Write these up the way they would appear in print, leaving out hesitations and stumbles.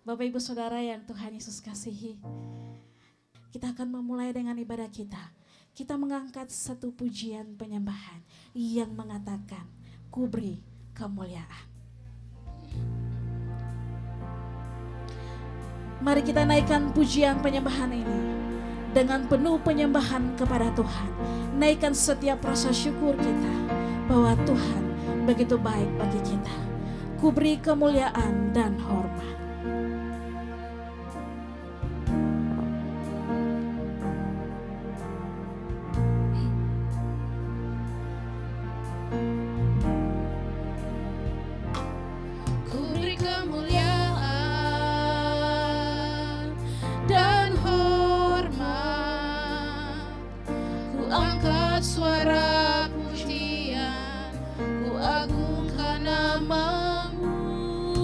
Bapak Ibu Saudara yang Tuhan Yesus kasihi, kita akan memulai dengan ibadah kita. Kita mengangkat satu pujian penyembahan yang mengatakan, ku beri kemuliaan. Mari kita naikkan pujian penyembahan ini dengan penuh penyembahan kepada Tuhan. Naikkan setiap rasa syukur kita bahwa Tuhan begitu baik bagi kita. Ku beri kemuliaan dan hormat. Suara pujian, ku agungkan namamu,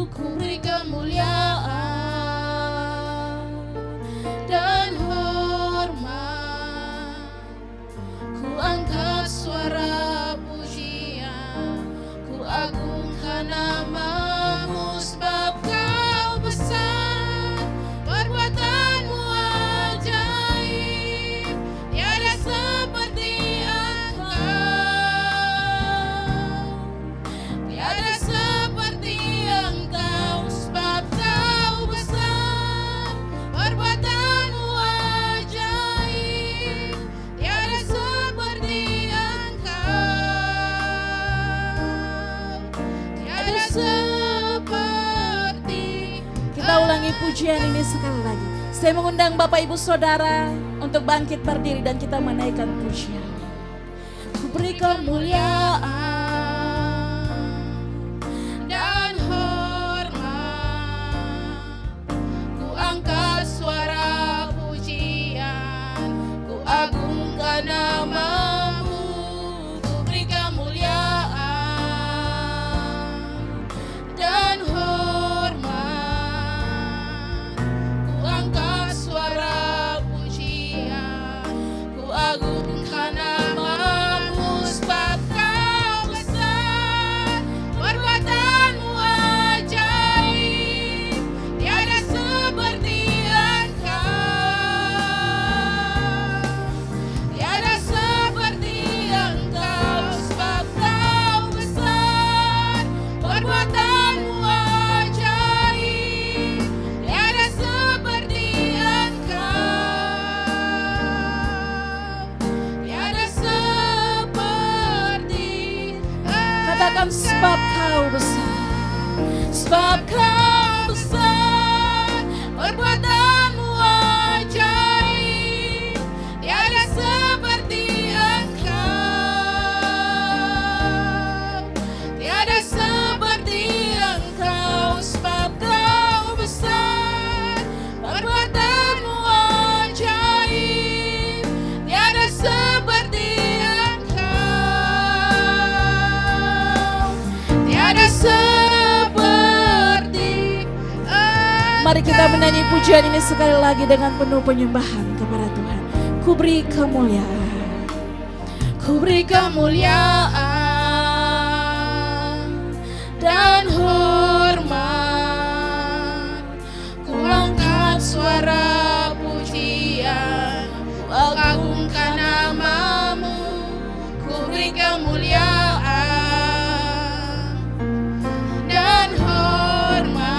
ku beri kemuliaan dan hormat. Ku angkat suara pujian, ku agungkan namamu, sebab kau besar, perbuatanmu ajaib, tiada seperti pujian ini sekali lagi. Saya mengundang Bapak Ibu Saudara untuk bangkit berdiri dan kita menaikkan pujian. Ku beri kemuliaan dan hormat, ku angkat suara pujian, ku agungkan namamu, ku beri kemuliaan dan sebab kau besar, sebab kau besar, perbuatanmu ajaib, tiada seperti Engkau, tiada seperti Engkau, sebab kau besar, perbuatanmu ajaib, tiada seperti Mari kita menyanyi pujian ini sekali lagi dengan penuh penyembahan kepada Tuhan. Ku beri kemuliaan, ku beri kemuliaan dan hormat, ku angkat suara pujian, ku agungkan namamu, ku beri kemuliaan dan hormat,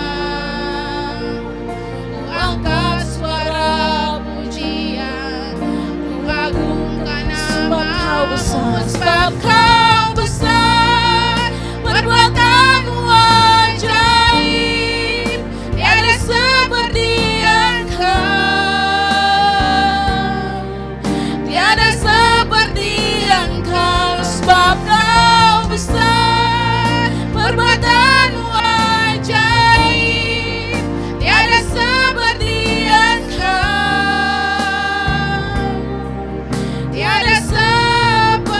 ku angkat suara pujian, ku agungkan namamu, sebab kau besar, perbuatanmu ajaib, tiada seperti Engkau, tiada seperti Engkau, sebab kau besar, perbuatanmu ajaib, tiada seperti Engkau, tiada seperti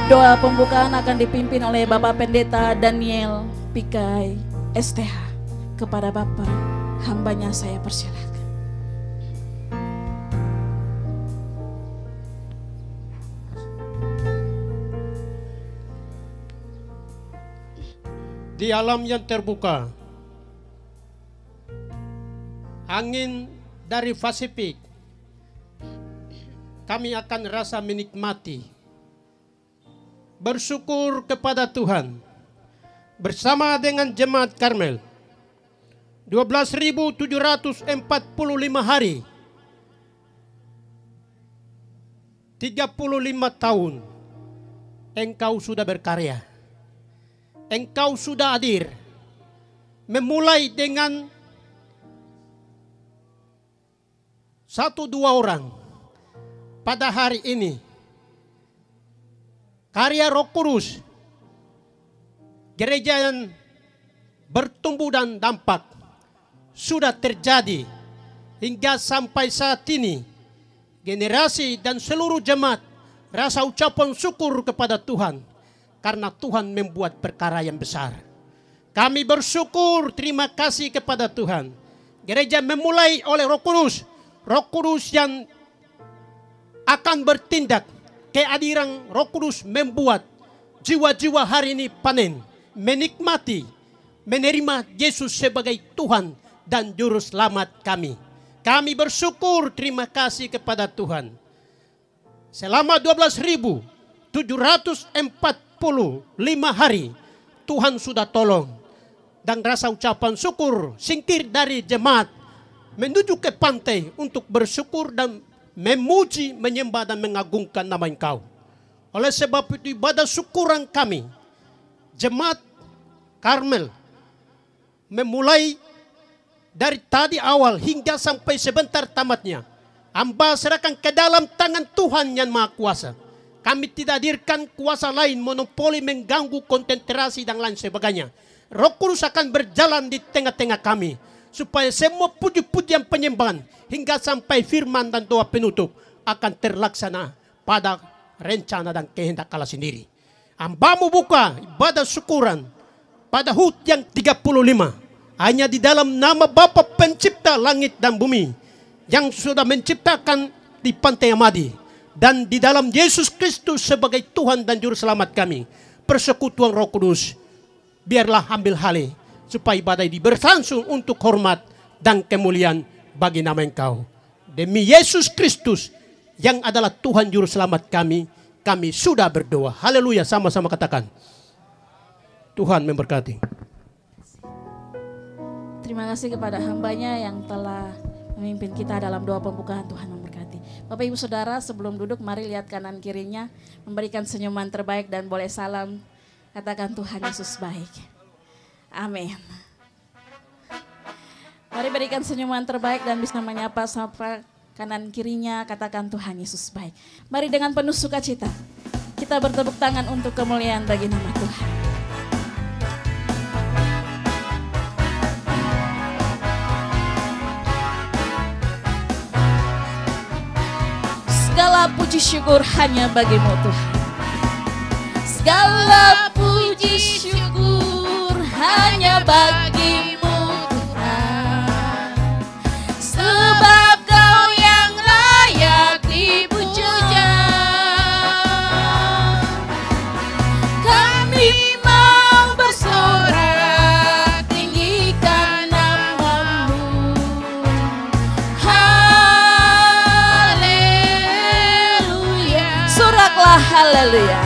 Doa pembukaan akan dipimpin oleh Bapak Pendeta Daniel Pikai STH. Kepada Bapak, hambanya saya persilakan. Di alam yang terbuka, angin dari Pasifik, kami akan rasa menikmati, bersyukur kepada Tuhan bersama dengan Jemaat Karmel. 12.745 hari, 35 tahun Engkau sudah berkarya. Engkau sudah hadir, memulai dengan 1-2 orang. Pada hari ini, karya Roh Kudus, gereja yang bertumbuh dan dampak sudah terjadi hingga sampai saat ini. Generasi dan seluruh jemaat rasa ucapan syukur kepada Tuhan, karena Tuhan membuat perkara yang besar. Kami bersyukur, terima kasih kepada Tuhan. Gereja memulai oleh Roh Kudus yang akan bertindak. Kehadiran Roh Kudus membuat jiwa-jiwa hari ini panen, menikmati, menerima Yesus sebagai Tuhan dan Juru Selamat kami. Kami bersyukur, terima kasih kepada Tuhan. Selama 12.745 hari Tuhan sudah tolong, dan rasa ucapan syukur singkir dari jemaat menuju ke pantai untuk bersyukur dan memuji, menyembah dan mengagungkan nama Engkau. Oleh sebab itu ibadah syukuran kami Jemaat Karmel memulai dari tadi awal hingga sampai sebentar tamatnya, hamba serahkan ke dalam tangan Tuhan yang Maha Kuasa. Kami tidak hadirkan kuasa lain, monopoli mengganggu konsentrasi dan lain sebagainya. Roh Kudus akan berjalan di tengah-tengah kami, supaya semua puji-pujian penyembahan hingga sampai firman dan doa penutup akan terlaksana pada rencana dan kehendak Allah sendiri. Hambamu buka ibadah syukuran pada HUT yang 35. Hanya di dalam nama Bapa Pencipta langit dan bumi, yang sudah menciptakan di pantai Amadi, dan di dalam Yesus Kristus sebagai Tuhan dan Juru Selamat kami, persekutuan Roh Kudus, biarlah ambil alih, supaya ibadah ini berlangsung untuk hormat dan kemuliaan bagi nama Engkau. Demi Yesus Kristus yang adalah Tuhan Juru Selamat kami, kami sudah berdoa. Haleluya, sama-sama katakan. Tuhan memberkati. Terima kasih kepada hambanya yang telah memimpin kita dalam doa pembukaan. Tuhan memberkati. Bapak Ibu Saudara, sebelum duduk mari lihat kanan kirinya, memberikan senyuman terbaik dan boleh salam. Katakan Tuhan Yesus baik. Amin. Mari berikan senyuman terbaik dan bisa menyapa sapa kanan kirinya, katakan Tuhan Yesus baik. Mari dengan penuh sukacita kita bertepuk tangan untuk kemuliaan bagi nama Tuhan. Segala puji syukur hanya bagimu Tuhan. Segala puji syukur hanya bagimu Tuhan. Sebab Kau yang layak dipuja. Kami mau bersorak tinggikan nama-Mu. Haleluya. Soraklah haleluya.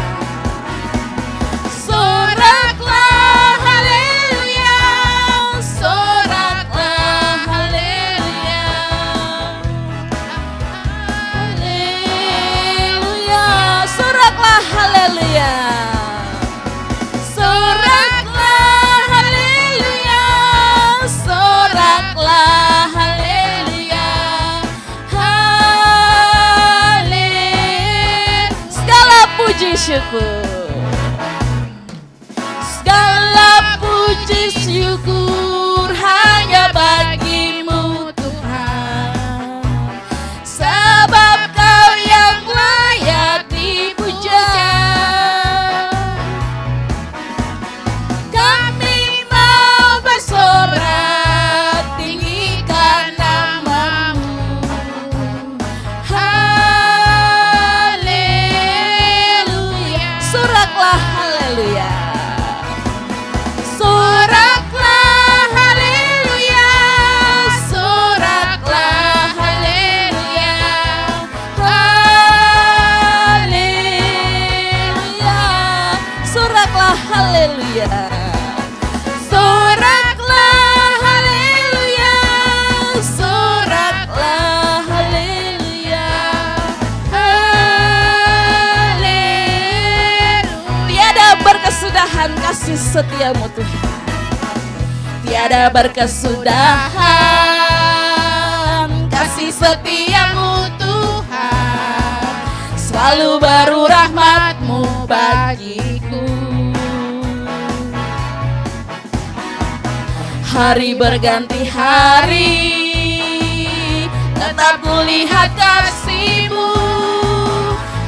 Syukur. Segala puji syukur hanya bagi-Mu Tuhan. Sebab Kau yang layak dipuja. haleluya. Soraklah haleluya, soraklah haleluya, haleluya. Tiada berkesudahan kasih setiamu Tuhan, tiada berkesudahan kasih setiamu Tuhan, selalu baru rahmat-Mu bagiku. Hari berganti hari, tetap kulihat kasih-Mu,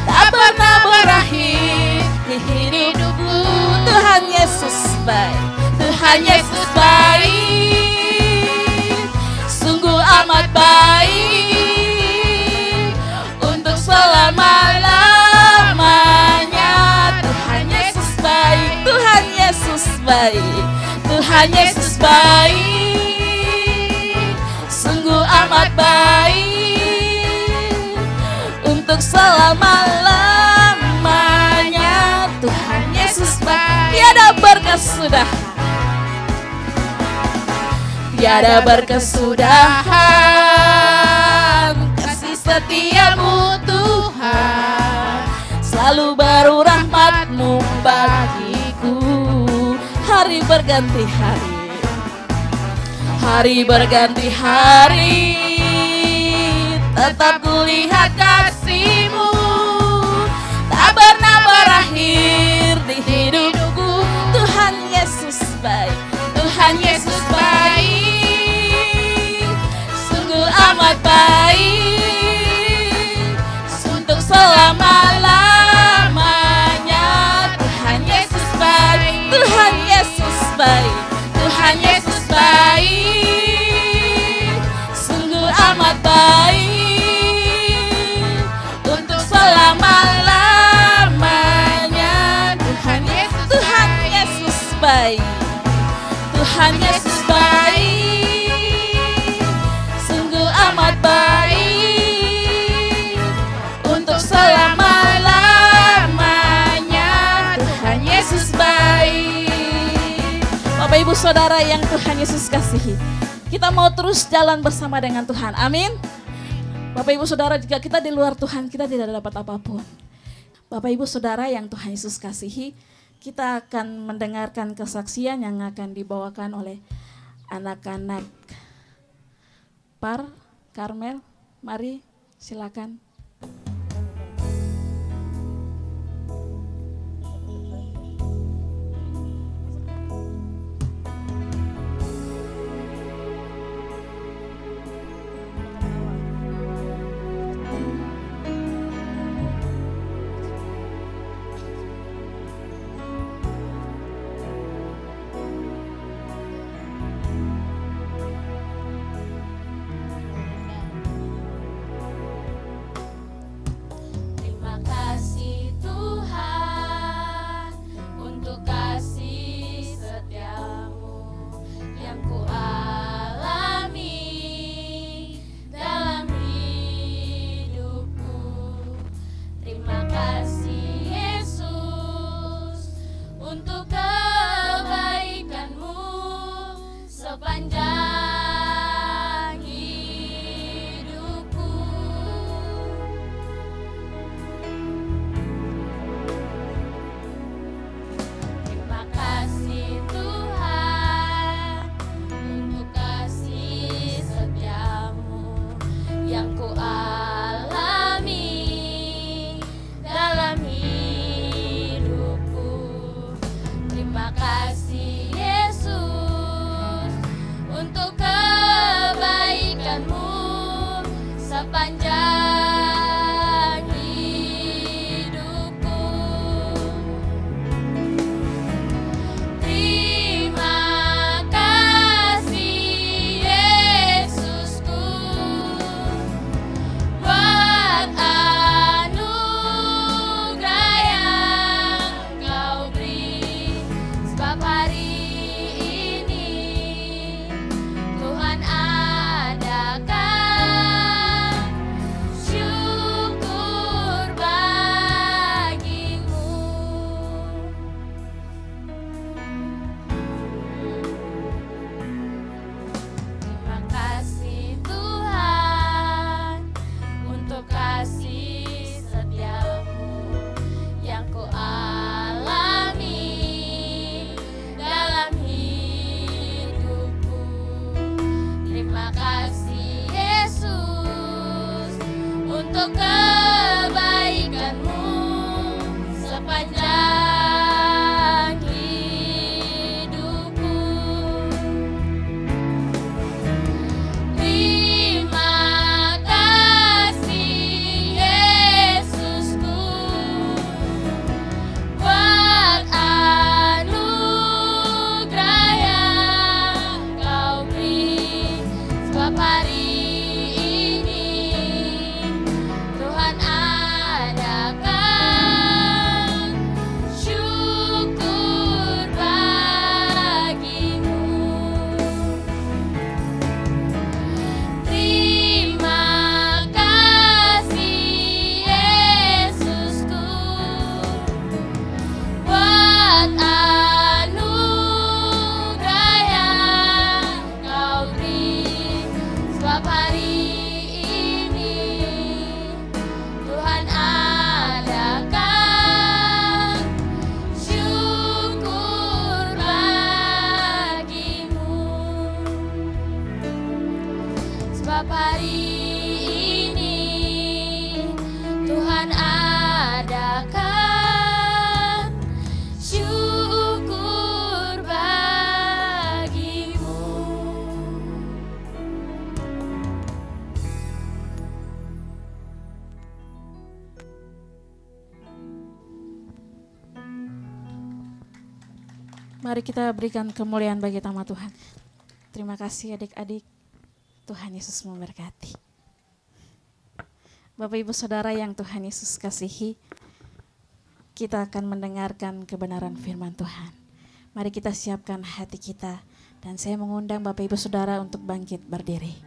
tak pernah berakhir di hidupku. Tuhan Yesus baik, Tuhan Yesus baik, sungguh amat baik, untuk selama-lamanya. Tuhan Yesus baik, Tuhan Yesus baik, Tuhan Yesus baik, sungguh amat baik, untuk selama-lamanya. Tuhan Yesus baik, tiada berkesudahan, tiada berkesudahan kasih setiamu Tuhan, selalu baru rahmat-Mu bagiku. Hari berganti hari, hari berganti hari, tetap kulihat kasih-Mu, tak pernah berakhir di hidupku. Tuhan Yesus baik, Tuhan Yesus baik, sungguh amat baik, untuk selama-lamanya. Tuhan Yesus baik, Tuhan Yesus baik, Tuhan Yesus baik, sungguh amat baik, untuk selama-lamanya. Tuhan Yesus, Tuhan Yesus baik, Tuhan Yesus baik, sungguh amat baik, untuk selama-lamanya. Tuhan Yesus baik. Bapak Ibu Saudara yang Tuhan Yesus kasihi, kita mau terus jalan bersama dengan Tuhan, amin. Bapak Ibu Saudara, jika kita di luar Tuhan, kita tidak dapat apapun. Bapak Ibu Saudara yang Tuhan Yesus kasihi, kita akan mendengarkan kesaksian yang akan dibawakan oleh anak-anak Par Karmel. Mari silakan. Mari kita berikan kemuliaan bagi nama Tuhan. Terima kasih adik-adik. Tuhan Yesus memberkati. Bapak Ibu Saudara yang Tuhan Yesus kasihi, kita akan mendengarkan kebenaran firman Tuhan. Mari kita siapkan hati kita, dan saya mengundang Bapak Ibu Saudara untuk bangkit berdiri.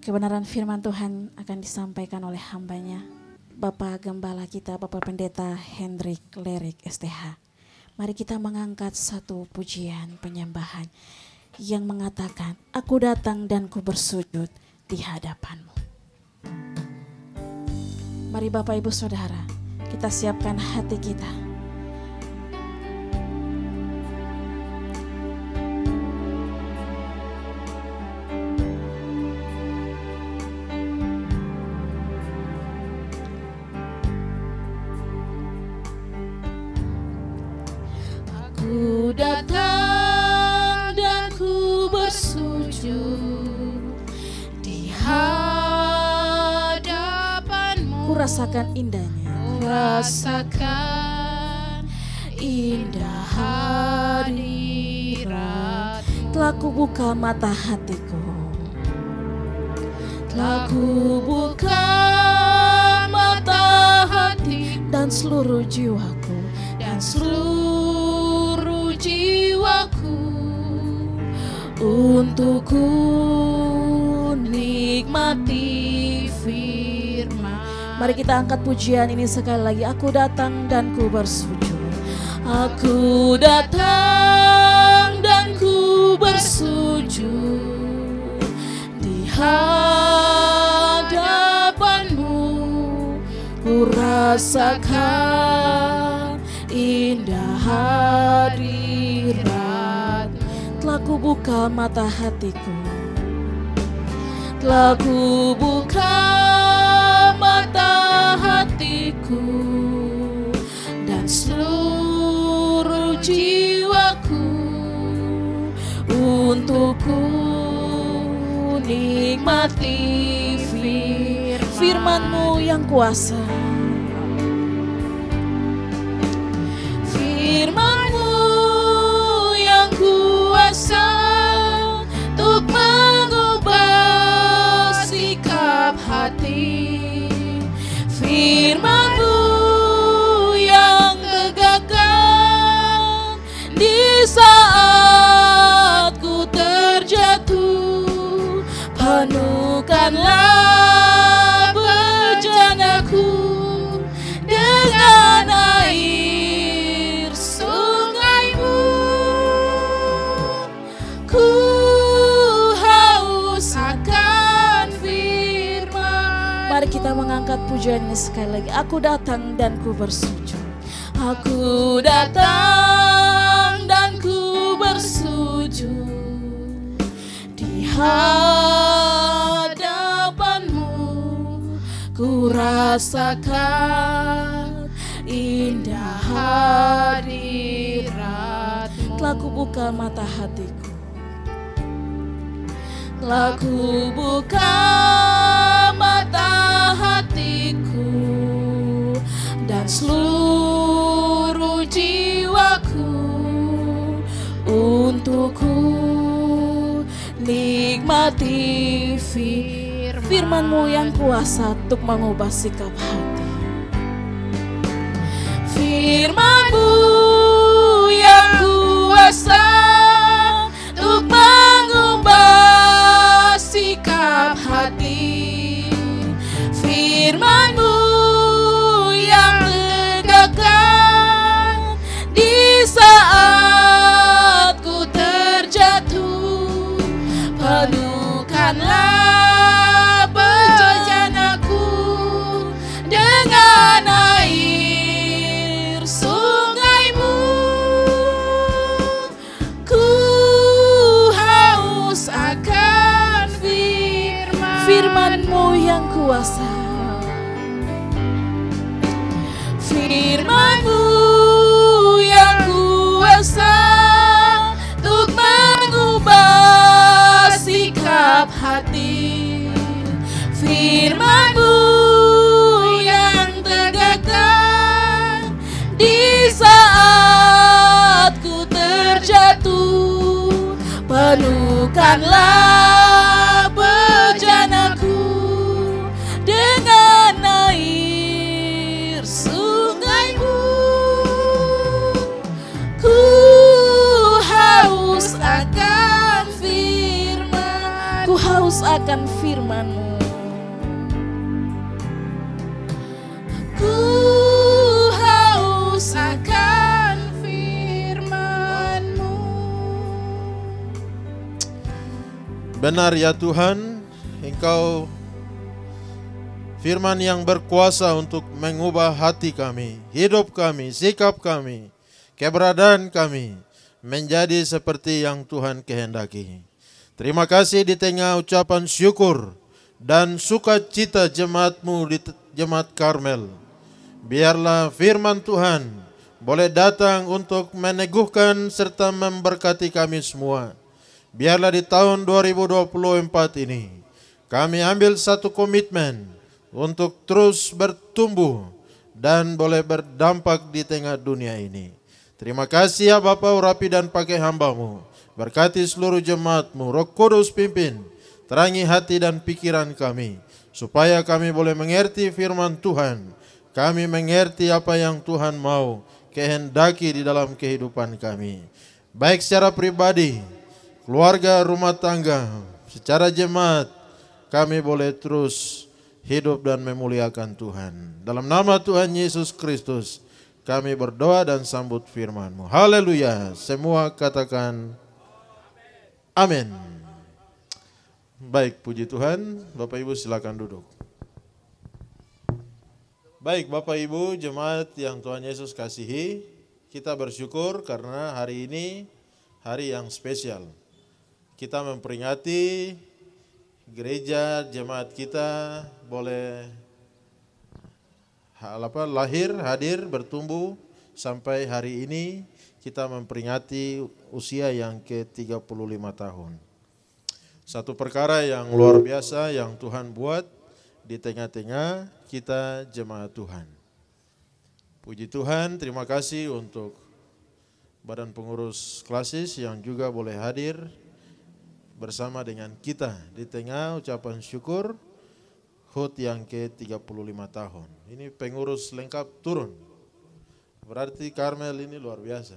Kebenaran firman Tuhan akan disampaikan oleh hambanya, Bapak Gembala kita, Bapak Pendeta Hendrik Lerik STH. Mari kita mengangkat satu pujian penyembahan yang mengatakan, aku datang dan ku bersujud di hadapanmu. Mari Bapak Ibu Saudara, kita siapkan hati kita. Aku datang dan ku bersujud di hadapanmu. Ku rasakan indahnya, Rasakan indah hadirat. telah ku buka mata hatiku, Telah ku buka mata hati dan seluruh jiwaku, dan seluruh jiwaku untuk ku nikmati firman. Mari kita angkat pujian ini sekali lagi. Aku datang dan ku bersujud. Aku datang dan ku bersujud di hadapanmu. Ku rasakan indah hadirat. Telah ku buka mata hatiku, Telah ku buka mata hatiku dan seluruh jiwaku untuk ku nikmati firman-Mu yang kuasa. Firman-Mu yang kuasa untuk mengubah sikap hati. Firman-Mu yang tegakkan di saat ku terjatuh. Penuhkanlah bejanaku dengan air sungai-Mu. Ku haus akan firman. Mari kita mengangkat pujian ini sekali lagi. Aku datang dan ku bersujud. Aku datang dan ku bersujud di hadapanmu. Ku rasakan indah hadirat-Mu. Telah ku buka mata hatiku, Telah ku buka mata hatiku dan seluruh jiwaku untuk ku nikmati firman-Mu yang kuasa untuk mengubah sikap hati. Firman-Mu yang kuasa untuk mengubah sikap hati. Firman-Mu yang tegakkan di saat ku terjatuh. Penuhkanlah bejanaku dengan air sungai-Mu. Ku haus akan Firman-Mu yang kuasa. Firman-Mu yang kuasa untuk mengubah sikap hati. Firman-Mu yang tegakkan di saat ku penuhkanlah bejanaku dengan air sungaimu. Ku haus akan firman, ku haus akan firman-Mu. Ku haus akan firman-Mu. Benar ya Tuhan, Engkau firman yang berkuasa untuk mengubah hati kami, hidup kami, sikap kami, keberadaan kami menjadi seperti yang Tuhan kehendaki. Terima kasih di tengah ucapan syukur dan sukacita jemaat-Mu di Jemaat Karmel. Biarlah firman Tuhan boleh datang untuk meneguhkan serta memberkati kami semua. Biarlah di tahun 2024 ini kami ambil satu komitmen untuk terus bertumbuh dan boleh berdampak di tengah dunia ini. Terima kasih ya Bapa, urapi dan pakai hamba-Mu. Berkati seluruh jemaat-Mu, Roh Kudus pimpin, terangi hati dan pikiran kami, supaya kami boleh mengerti firman Tuhan. Kami mengerti apa yang Tuhan mau kehendaki di dalam kehidupan kami. Baik secara pribadi, keluarga, rumah tangga, secara jemaat, kami boleh terus hidup dan memuliakan Tuhan. Dalam nama Tuhan Yesus Kristus, kami berdoa dan sambut firman-Mu. Haleluya. Semua katakan amin. Baik, puji Tuhan. Bapak Ibu silakan duduk. Baik, Bapak Ibu jemaat yang Tuhan Yesus kasihi, kita bersyukur karena hari ini hari yang spesial. Kita memperingati gereja jemaat kita boleh lahir, hadir, bertumbuh sampai hari ini kita memperingati usia yang ke-35 tahun. Satu perkara yang luar biasa yang Tuhan buat di tengah-tengah kita jemaat Tuhan. Puji Tuhan, terima kasih untuk Badan Pengurus Klasis yang juga boleh hadir bersama dengan kita di tengah ucapan syukur HUT yang ke-35 tahun. Ini pengurus lengkap turun. Berarti Karmel ini luar biasa.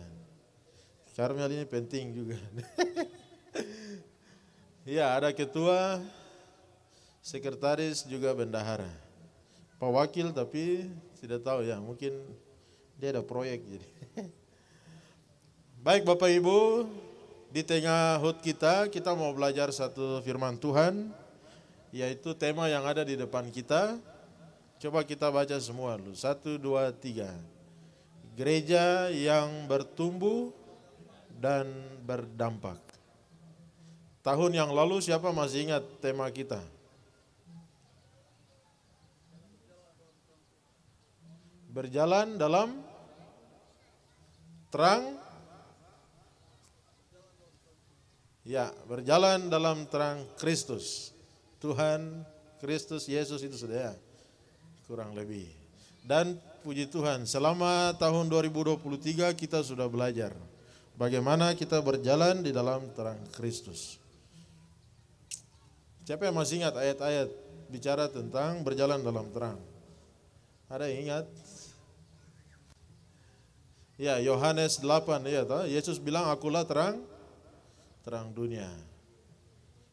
Karmel ini penting juga. Ya, ada ketua, sekretaris juga bendahara. Pak Wakil tapi tidak tahu ya, mungkin dia ada proyek jadi. Baik Bapak Ibu, di tengah HUT kita mau belajar satu firman Tuhan, yaitu tema yang ada di depan kita. Coba kita baca semua dulu. 1, 2, 3. Gereja yang bertumbuh dan berdampak. Tahun yang lalu siapa masih ingat tema kita? Berjalan dalam terang. Ya, berjalan dalam terang Kristus. Tuhan, Kristus, Yesus itu sudah ya, kurang lebih. Dan puji Tuhan, selama tahun 2023 kita sudah belajar bagaimana kita berjalan di dalam terang Kristus. Siapa yang masih ingat ayat-ayat bicara tentang berjalan dalam terang? Ada yang ingat? Ya, Yohanes 8 ya, Yesus bilang akulah terang dunia.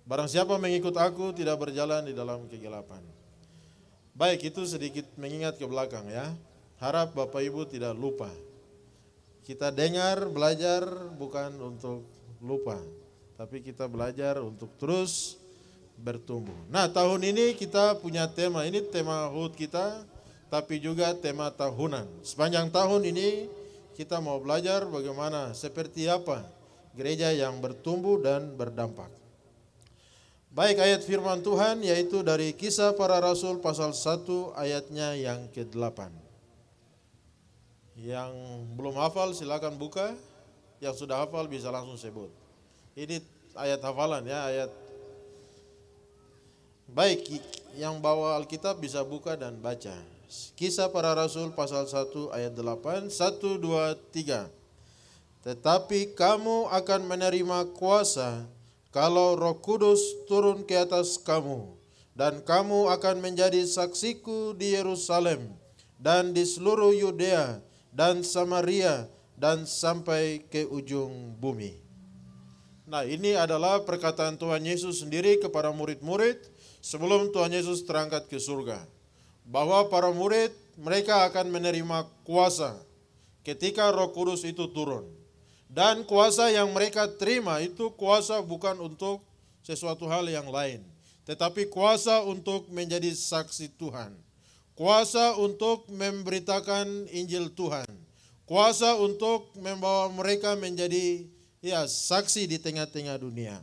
Barang siapa mengikut aku tidak berjalan di dalam kegelapan. Baik, itu sedikit mengingat ke belakang ya. Harap Bapak Ibu tidak lupa. Kita dengar, belajar bukan untuk lupa, tapi kita belajar untuk terus bertumbuh. Nah, tahun ini kita punya tema, ini tema HUT kita, tapi juga tema tahunan. Sepanjang tahun ini kita mau belajar bagaimana, seperti apa gereja yang bertumbuh dan berdampak. Baik, ayat firman Tuhan yaitu dari Kisah Para Rasul pasal 1 ayatnya yang ke-8. Yang belum hafal silakan buka, yang sudah hafal bisa langsung sebut. Ini ayat hafalan ya, ayat. Baik, yang bawa Alkitab bisa buka dan baca. Kisah Para Rasul pasal 1 ayat 8, 1, 2, 3. Tetapi kamu akan menerima kuasa kalau Roh Kudus turun ke atas kamu, dan kamu akan menjadi saksiku di Yerusalem dan di seluruh Yudea dan Samaria dan sampai ke ujung bumi. Nah, ini adalah perkataan Tuhan Yesus sendiri kepada murid-murid sebelum Tuhan Yesus terangkat ke surga. Bahwa para murid mereka akan menerima kuasa ketika Roh Kudus itu turun. Dan kuasa yang mereka terima itu kuasa bukan untuk sesuatu hal yang lain, tetapi kuasa untuk menjadi saksi Tuhan. Kuasa untuk memberitakan Injil Tuhan. Kuasa untuk membawa mereka menjadi saksi di tengah-tengah dunia.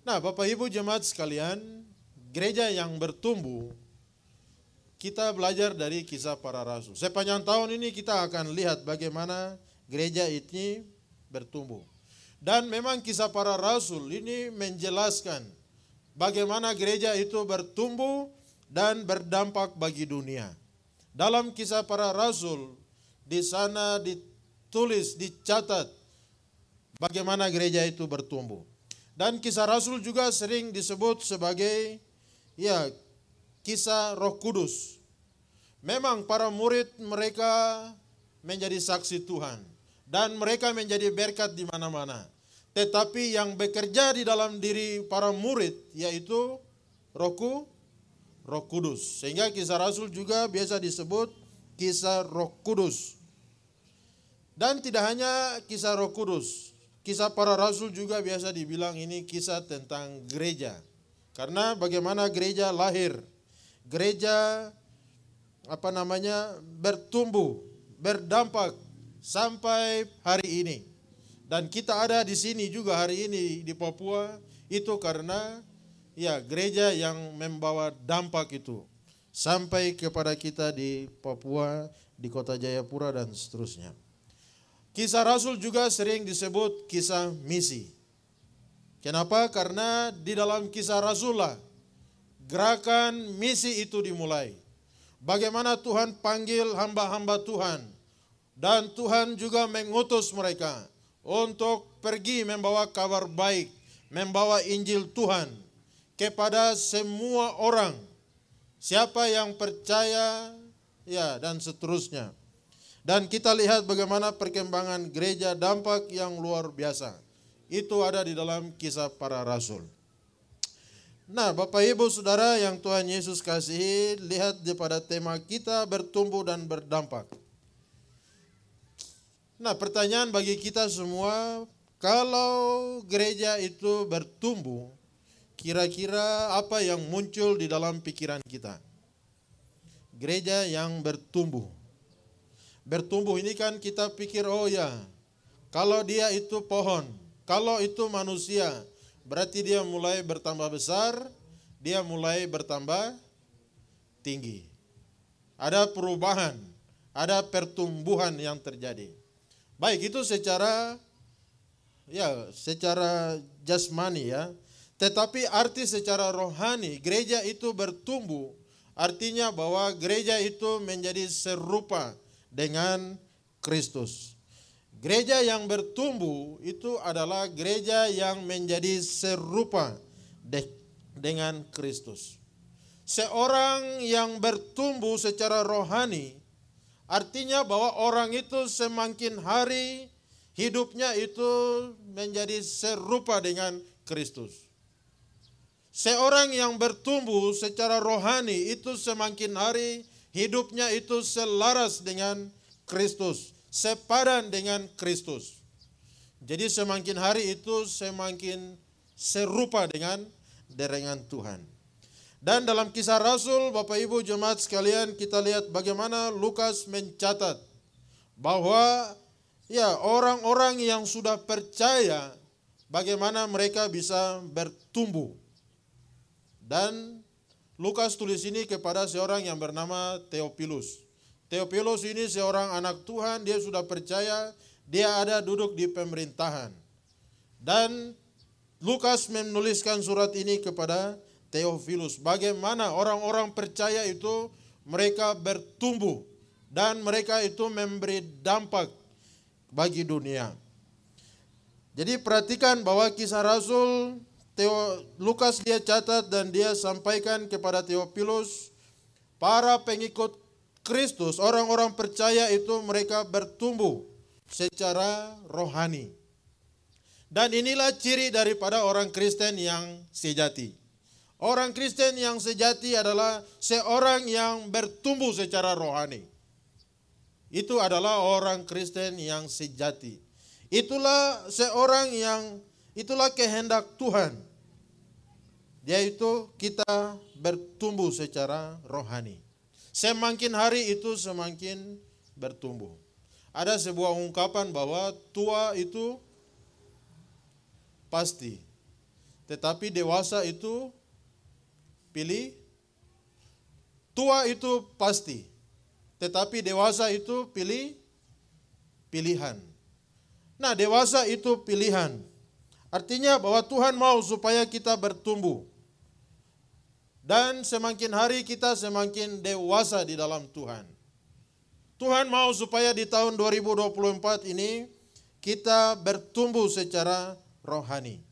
Nah, Bapak Ibu jemaat sekalian, gereja yang bertumbuh, kita belajar dari kisah para rasul. Sepanjang tahun ini kita akan lihat bagaimana gereja ini bertumbuh. Dan memang kisah para rasul ini menjelaskan bagaimana gereja itu bertumbuh dan berdampak bagi dunia. Dalam kisah para rasul, di sana ditulis, dicatat bagaimana gereja itu bertumbuh. Dan kisah rasul juga sering disebut sebagai kisah Roh Kudus. Memang para murid mereka menjadi saksi Tuhan dan mereka menjadi berkat di mana-mana. Tetapi yang bekerja di dalam diri para murid yaitu Roh Kudus. Sehingga kisah rasul juga biasa disebut kisah Roh Kudus. Dan tidak hanya kisah Roh Kudus, kisah para rasul juga biasa dibilang ini kisah tentang gereja. Karena bagaimana gereja lahir, gereja bertumbuh, berdampak sampai hari ini. Dan kita ada di sini juga hari ini di Papua itu karena gereja yang membawa dampak itu sampai kepada kita di Papua, di kota Jayapura dan seterusnya. Kisah Rasul juga sering disebut kisah misi. Kenapa? Karena di dalam kisah Rasul lah gerakan misi itu dimulai. Bagaimana Tuhan panggil hamba-hamba Tuhan dan Tuhan juga mengutus mereka untuk pergi membawa kabar baik, membawa Injil Tuhan kepada semua orang. Siapa yang percaya dan seterusnya. Dan kita lihat bagaimana perkembangan gereja dampak yang luar biasa. Itu ada di dalam kisah para rasul. Nah, Bapak Ibu Saudara yang Tuhan Yesus kasihi, lihat daripada tema kita bertumbuh dan berdampak. Nah, pertanyaan bagi kita semua, kalau gereja itu bertumbuh, kira-kira apa yang muncul di dalam pikiran kita? Gereja yang bertumbuh. Bertumbuh ini kan kita pikir, kalau dia itu pohon, kalau itu manusia, berarti dia mulai bertambah besar, dia mulai bertambah tinggi. Ada perubahan, ada pertumbuhan yang terjadi. Baik, itu secara jasmani ya. Tetapi arti secara rohani, gereja itu bertumbuh, artinya bahwa gereja itu menjadi serupa dengan Kristus. Gereja yang bertumbuh itu adalah gereja yang menjadi serupa dengan Kristus. Seorang yang bertumbuh secara rohani artinya bahwa orang itu semakin hari hidupnya itu menjadi serupa dengan Kristus. Seorang yang bertumbuh secara rohani itu semakin hari hidupnya itu selaras dengan Kristus, sepadan dengan Kristus. Jadi semakin hari itu semakin serupa dengan Tuhan. Dan dalam kisah Rasul, Bapak Ibu jemaat sekalian, kita lihat bagaimana Lukas mencatat bahwa orang-orang yang sudah percaya bagaimana mereka bisa bertumbuh. Dan Lukas tulis ini kepada seorang yang bernama Theophilus. Theophilus ini seorang anak Tuhan, dia sudah percaya, dia ada duduk di pemerintahan. Dan Lukas menuliskan surat ini kepada Theophilus. Bagaimana orang-orang percaya itu mereka bertumbuh dan mereka itu memberi dampak bagi dunia. Jadi perhatikan bahwa kisah Rasul, Lukas dia catat dan dia sampaikan kepada Theophilus, para pengikut Kristus, orang-orang percaya itu mereka bertumbuh secara rohani. Dan inilah ciri daripada orang Kristen yang sejati. Orang Kristen yang sejati adalah seorang yang bertumbuh secara rohani. Itu adalah orang Kristen yang sejati. Itulah itulah kehendak Tuhan. Yaitu kita bertumbuh secara rohani. Semakin hari itu semakin bertumbuh. Ada sebuah ungkapan bahwa tua itu pasti, tetapi dewasa itu tua itu pasti, tetapi dewasa itu pilihan. Nah, dewasa itu pilihan. Artinya bahwa Tuhan mau supaya kita bertumbuh. Dan semakin hari kita semakin dewasa di dalam Tuhan. Tuhan mau supaya di tahun 2024 ini kita bertumbuh secara rohani.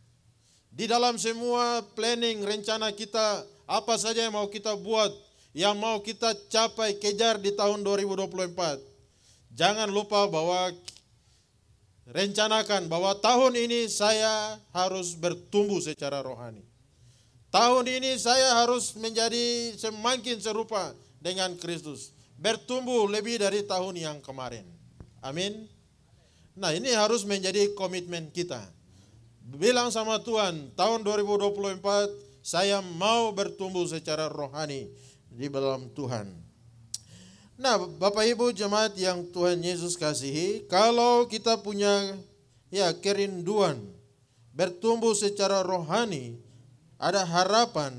Di dalam semua planning, rencana kita, apa saja yang mau kita buat, yang mau kita capai, kejar di tahun 2024. Jangan lupa bahwa rencanakan bahwa tahun ini saya harus bertumbuh secara rohani. Tahun ini saya harus menjadi semakin serupa dengan Kristus. Bertumbuh lebih dari tahun yang kemarin. Amin. Nah, ini harus menjadi komitmen kita. Bilang sama Tuhan, tahun 2024 saya mau bertumbuh secara rohani di dalam Tuhan. Nah, Bapak Ibu jemaat yang Tuhan Yesus kasihi, kalau kita punya kerinduan bertumbuh secara rohani, ada harapan.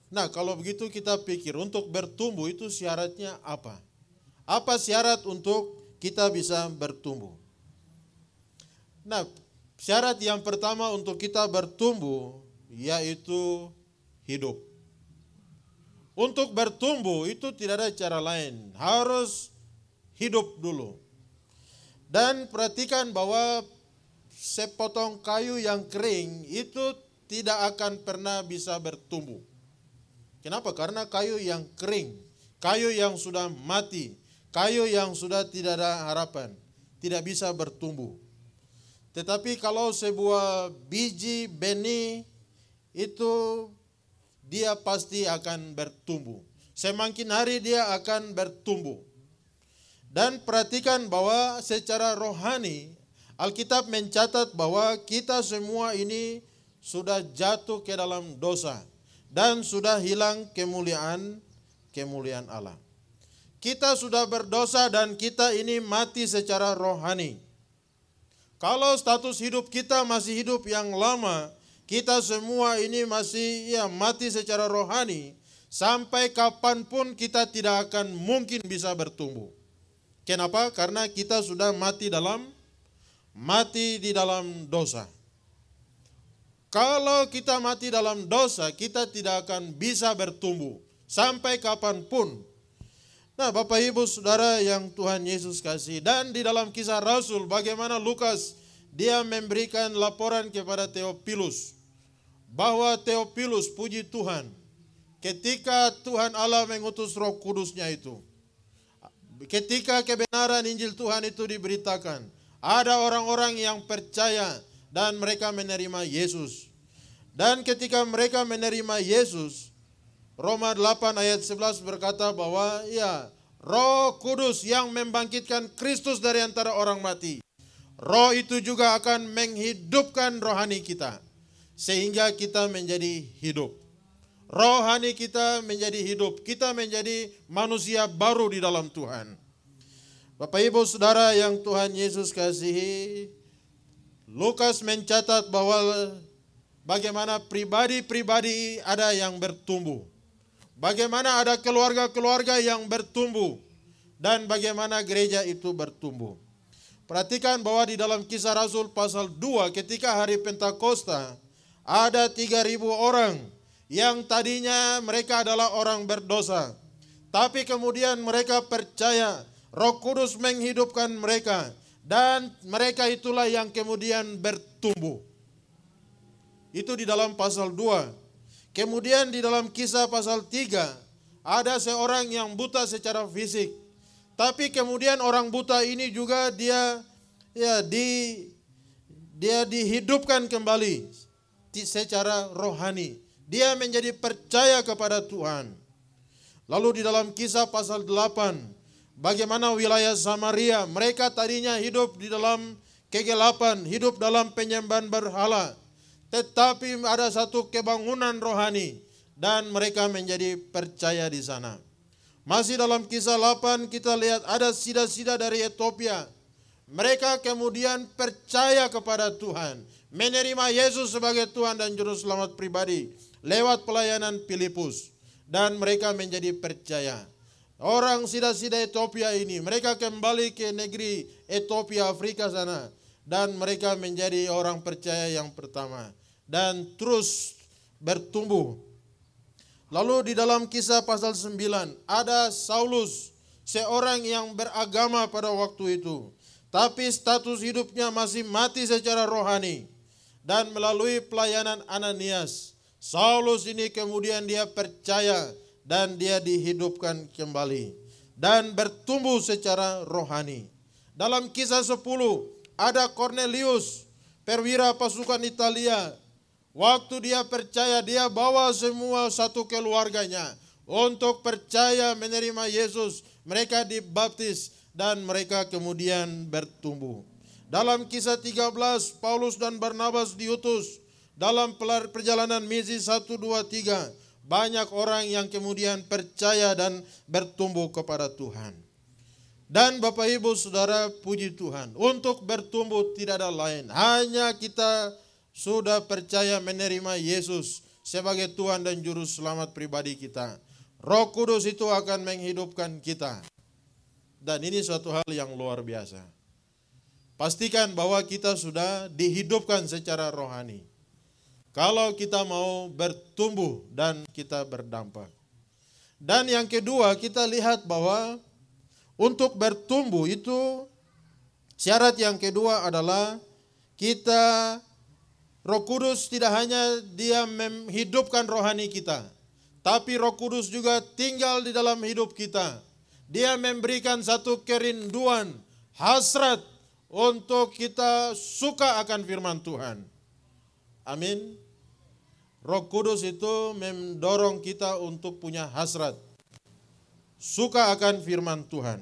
Nah, kalau begitu kita pikir untuk bertumbuh itu syaratnya apa? Apa syarat untuk kita bisa bertumbuh? Nah, syarat yang pertama untuk kita bertumbuh yaitu hidup. Untuk bertumbuh itu tidak ada cara lain, harus hidup dulu. Dan perhatikan bahwa sepotong kayu yang kering itu tidak akan pernah bisa bertumbuh. Kenapa? Karena kayu yang kering, kayu yang sudah mati, kayu yang sudah tidak ada harapan, tidak bisa bertumbuh. Tetapi kalau sebuah biji benih itu dia pasti akan bertumbuh. Semakin hari dia akan bertumbuh. Dan perhatikan bahwa secara rohani Alkitab mencatat bahwa kita semua ini sudah jatuh ke dalam dosa dan sudah hilang kemuliaan Allah. Kita sudah berdosa dan kita ini mati secara rohani. Kalau status hidup kita masih hidup yang lama, kita semua ini masih mati secara rohani, sampai kapanpun kita tidak akan mungkin bisa bertumbuh. Kenapa? Karena kita sudah mati di dalam dosa. Kalau kita mati dalam dosa, kita tidak akan bisa bertumbuh sampai kapanpun. Nah, Bapak Ibu Saudara yang Tuhan Yesus kasih, dan di dalam kisah Rasul bagaimana Lukas dia memberikan laporan kepada Theophilus bahwa Theophilus, puji Tuhan, ketika Tuhan Allah mengutus Roh Kudusnya itu, ketika kebenaran Injil Tuhan itu diberitakan, ada orang-orang yang percaya dan mereka menerima Yesus. Dan ketika mereka menerima Yesus, Roma 8 ayat 11 berkata bahwa Roh Kudus yang membangkitkan Kristus dari antara orang mati, Roh itu juga akan menghidupkan rohani kita sehingga kita menjadi hidup. Rohani kita menjadi hidup, kita menjadi manusia baru di dalam Tuhan. Bapak Ibu Saudara yang Tuhan Yesus kasihi, Lukas mencatat bahwa bagaimana pribadi-pribadi ada yang bertumbuh. Bagaimana ada keluarga-keluarga yang bertumbuh. Dan bagaimana gereja itu bertumbuh. Perhatikan bahwa di dalam kisah Rasul pasal 2 ketika hari Pentakosta, ada 3.000 orang yang tadinya mereka adalah orang berdosa. Tapi kemudian mereka percaya, Roh Kudus menghidupkan mereka. Dan mereka itulah yang kemudian bertumbuh. Itu di dalam pasal 2. Kemudian di dalam Kisah pasal 3, ada seorang yang buta secara fisik. Tapi kemudian orang buta ini juga dia dihidupkan kembali secara rohani. Dia menjadi percaya kepada Tuhan. Lalu di dalam Kisah pasal 8, bagaimana wilayah Samaria, mereka tadinya hidup di dalam kegelapan, hidup dalam penyembahan berhala. Tetapi ada satu kebangunan rohani dan mereka menjadi percaya di sana. Masih dalam Kisah 8 kita lihat ada sida-sida dari Ethiopia. Mereka kemudian percaya kepada Tuhan, menerima Yesus sebagai Tuhan dan Juru Selamat pribadi lewat pelayanan Filipus. Dan mereka menjadi percaya. Orang sida-sida Ethiopia ini, mereka kembali ke negeri Ethiopia, Afrika sana. Dan mereka menjadi orang percaya yang pertama. Dan terus bertumbuh. Lalu di dalam Kisah pasal 9, ada Saulus, seorang yang beragama pada waktu itu. Tapi status hidupnya masih mati secara rohani. Dan melalui pelayanan Ananias, Saulus ini kemudian dia percaya dan dia dihidupkan kembali dan bertumbuh secara rohani. Dalam Kisah 10 ada Cornelius, perwira pasukan Italia. Waktu dia percaya, dia bawa semua satu keluarganya untuk percaya menerima Yesus. Mereka dibaptis dan mereka kemudian bertumbuh. Dalam Kisah 13 Paulus dan Barnabas diutus. Dalam perjalanan misi 1, 2, 3, banyak orang yang kemudian percaya dan bertumbuh kepada Tuhan. Dan Bapak Ibu Saudara, puji Tuhan, untuk bertumbuh tidak ada lain. Hanya kita sudah percaya menerima Yesus sebagai Tuhan dan Juru Selamat pribadi kita. Roh Kudus itu akan menghidupkan kita. Dan ini suatu hal yang luar biasa. Pastikan bahwa kita sudah dihidupkan secara rohani. Kalau kita mau bertumbuh dan kita berdampak. Dan yang kedua, kita lihat bahwa untuk bertumbuh itu syarat yang kedua adalah kita, Roh Kudus tidak hanya dia menghidupkan rohani kita, tapi Roh Kudus juga tinggal di dalam hidup kita. Dia memberikan satu kerinduan, hasrat untuk kita suka akan firman Tuhan. Amin. Roh Kudus itu mendorong kita untuk punya hasrat, suka akan firman Tuhan,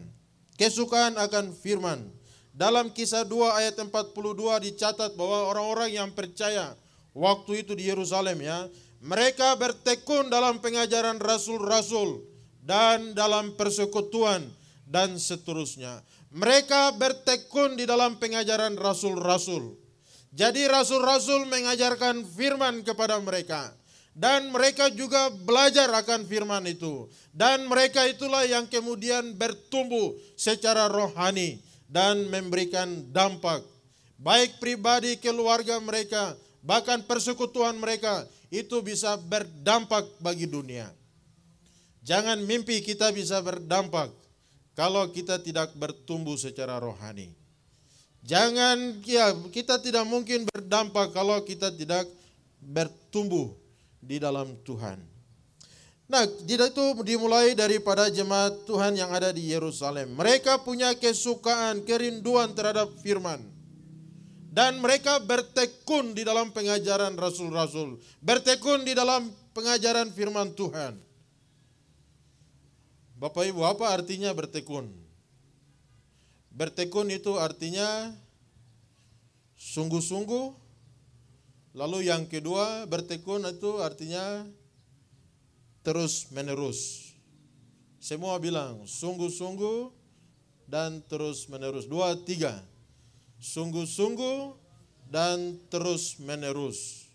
kesukaan akan firman. Dalam Kisah 2 ayat 42 dicatat bahwa orang-orang yang percaya waktu itu di Yerusalem ya, mereka bertekun dalam pengajaran rasul-rasul dan dalam persekutuan dan seterusnya. Mereka bertekun di dalam pengajaran rasul-rasul. Jadi rasul-rasul mengajarkan firman kepada mereka. Dan mereka juga belajar akan firman itu. Dan mereka itulah yang kemudian bertumbuh secara rohani. Dan memberikan dampak. Baik pribadi, keluarga mereka, bahkan persekutuan mereka. Itu bisa berdampak bagi dunia. Jangan mimpi kita bisa berdampak kalau kita tidak bertumbuh secara rohani. Jangan, ya, kita tidak mungkin berdampak kalau kita tidak bertumbuh di dalam Tuhan. Nah, itu dimulai daripada jemaat Tuhan yang ada di Yerusalem. Mereka punya kesukaan, kerinduan terhadap firman. Dan mereka bertekun di dalam pengajaran rasul-rasul. Bertekun di dalam pengajaran firman Tuhan. Bapak Ibu, apa artinya bertekun? Bertekun itu artinya sungguh-sungguh. Lalu yang kedua, bertekun itu artinya terus menerus. Semua bilang sungguh-sungguh dan terus menerus. 2, 3. Sungguh-sungguh dan terus menerus.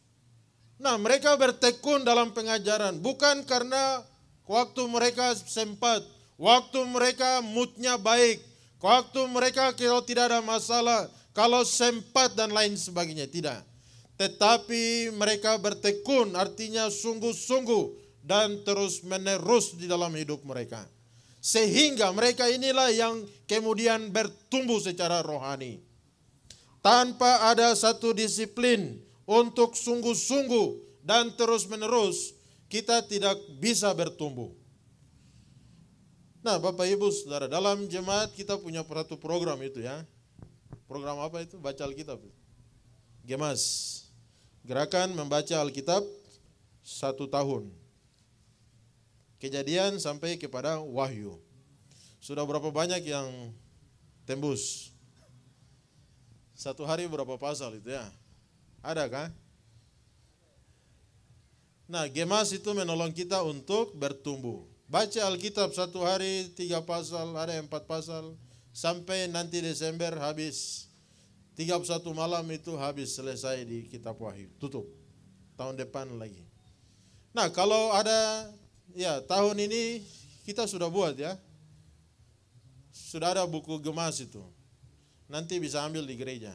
Nah, mereka bertekun dalam pengajaran bukan karena waktu mereka sempat, waktu mereka moodnya baik, waktu mereka kalau tidak ada masalah, kalau sempat dan lain sebagainya, tidak. Tetapi mereka bertekun artinya sungguh-sungguh dan terus menerus di dalam hidup mereka. Sehingga mereka inilah yang kemudian bertumbuh secara rohani. Tanpa ada satu disiplin untuk sungguh-sungguh dan terus-menerus, kita tidak bisa bertumbuh. Nah, Bapak Ibu Saudara, dalam jemaat kita punya satu program itu ya. Program apa itu? Baca Alkitab. Gemas. Gerakan membaca Alkitab 1 tahun. Kejadian sampai kepada Wahyu. Sudah berapa banyak yang tembus? Satu hari berapa pasal itu ya? Ada kan? Nah, Gemas itu menolong kita untuk bertumbuh. Baca Alkitab 1 hari 3 pasal, ada 4 pasal. Sampai nanti Desember habis. 31 malam itu habis, selesai di kitab Wahyu. Tutup. Tahun depan lagi. Nah, kalau ada, ya tahun ini kita sudah buat ya. Sudah ada buku Gemas itu. Nanti bisa ambil di gereja.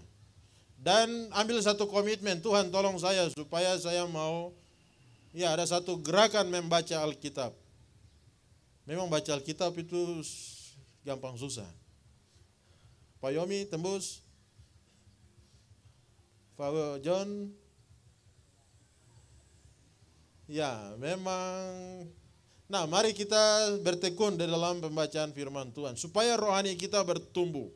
Dan ambil satu komitmen, Tuhan tolong saya supaya saya mau, ya ada satu gerakan membaca Alkitab. Memang baca Alkitab itu gampang susah. Pak Yomi tembus. Pak John. Ya memang. Nah, mari kita bertekun di dalam pembacaan firman Tuhan. Supaya rohani kita bertumbuh.